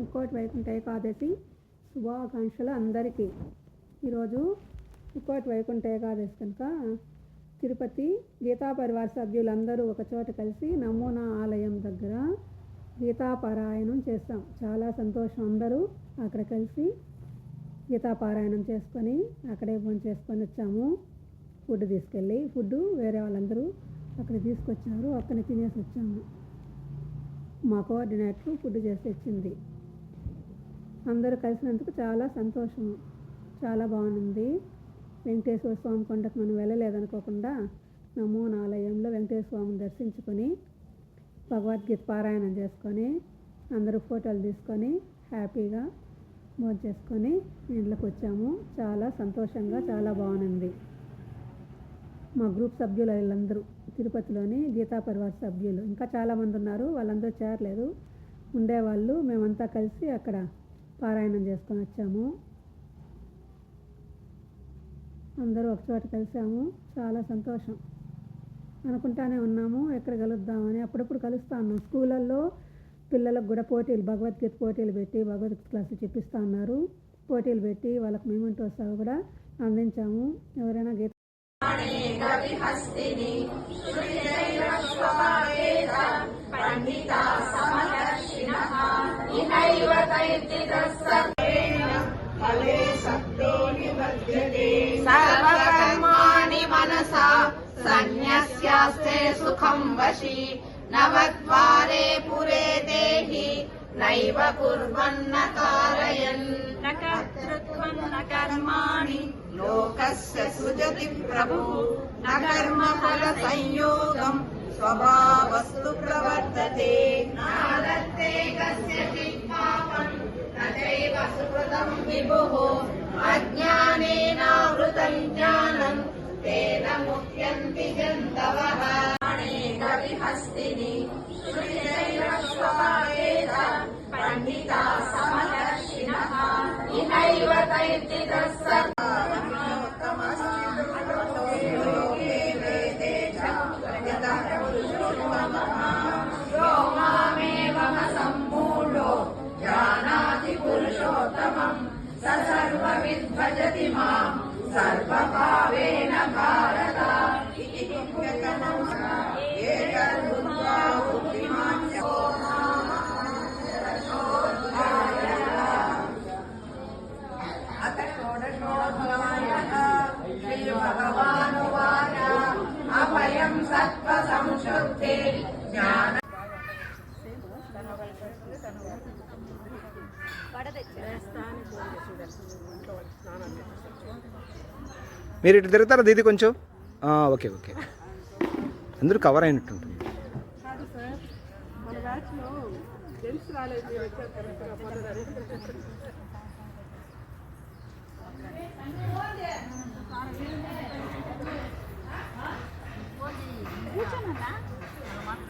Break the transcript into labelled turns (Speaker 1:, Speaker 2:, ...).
Speaker 1: ముక్కోటి వైకుంఠ ఏకాదశి శుభాకాంక్షలు అందరికీ. ఈరోజు ముక్కోటి వైకుంఠ ఏకాదశి కనుక తిరుపతి గీతా పరివార సభ్యులందరూ ఒకచోట కలిసి నమూనా ఆలయం దగ్గర గీతాపారాయణం చేస్తాం. చాలా సంతోషం. అందరూ అక్కడ కలిసి గీతాపారాయణం చేసుకొని అక్కడే భోంచేసుకొని వచ్చాము. ఫుడ్ తీసుకెళ్ళి వేరే వాళ్ళందరూ అక్కడ తీసుకొచ్చారు. అక్కడే తినేసి వచ్చాము. మా కోఆర్డినేటర్ ఫుడ్ చేసి ఇచ్చింది. అందరూ కలిసినందుకు చాలా సంతోషం. చాలా బాగుంది. వెంకటేశ్వర స్వామి కొండకు మనం వెళ్ళలేదనుకోకుండా నమూనా ఆలయంలో వెంకటేశ్వర స్వామిని దర్శించుకొని భగవద్గీత పారాయణం చేసుకొని అందరూ ఫోటోలు తీసుకొని హ్యాపీగా భోంచేసుకొని ఇంట్లోకి వచ్చాము. చాలా సంతోషంగా చాలా బాగుంది. మా గ్రూప్ సభ్యులు వీళ్ళందరూ తిరుపతిలోని గీతా పరివార సభ్యులు ఇంకా చాలామంది ఉన్నారు. వాళ్ళందరూ చేరలేదు. ఉండేవాళ్ళు మేమంతా కలిసి అక్కడ పారాయణం చేసుకొని వచ్చాము. అందరూ ఒకచోట కలిసాము. చాలా సంతోషం. అనుకుంటానే ఉన్నాము ఎక్కడ కలుద్దామని. అప్పుడప్పుడు కలుస్తూ ఉన్నాం. స్కూళ్ళల్లో పిల్లలకు కూడా పోటీలు, భగవద్గీత పోటీలు పెట్టి భగవద్గీత క్లాసులు చెప్పిస్తూ ఉన్నారు. పోటీలు పెట్టి వాళ్ళకి మెమెంటోస్ కూడా అందించాము. ఎవరైనా గీత
Speaker 2: సర్వకర్మాణి మనసా సన్యస్యాస్తే సుఖం వశి నవద్వారే పురే దేహి నైవ కుర్వన్న కారయన్ న కర్తృత్వం న కర్మాణి లోకస్య సృజతి ప్రభుః న కర్మఫల సంయోగం స్వభావస్తు ప్రవర్తతే నాదత్తే కస్యచిత్ పాపం తథైవ సుకృతం విభుః అజ్ఞానేనావృతం జ్ఞానం తేన ముహ్యంతి జంతవః అనేక విహస్తిని శ్రీరైరశ్వపాయేత పండితా సమదర్శినః ఇహైవ తైర్జితస్స భజతి మాం సర్వభావేన భారత అత షోడశోధ్యాయః శ్రీభగవానువాచ అభయం సత్వ సంశుద్ధి జ్ఞాన
Speaker 3: మీరు ఇటు తిరుగుతారా దీది కొంచెం? Okay okay. అందరూ కవర్ అయినట్టుంటుంది.
Speaker 1: మన బ్యాచ్లో జెంట్స్ రాలేదు.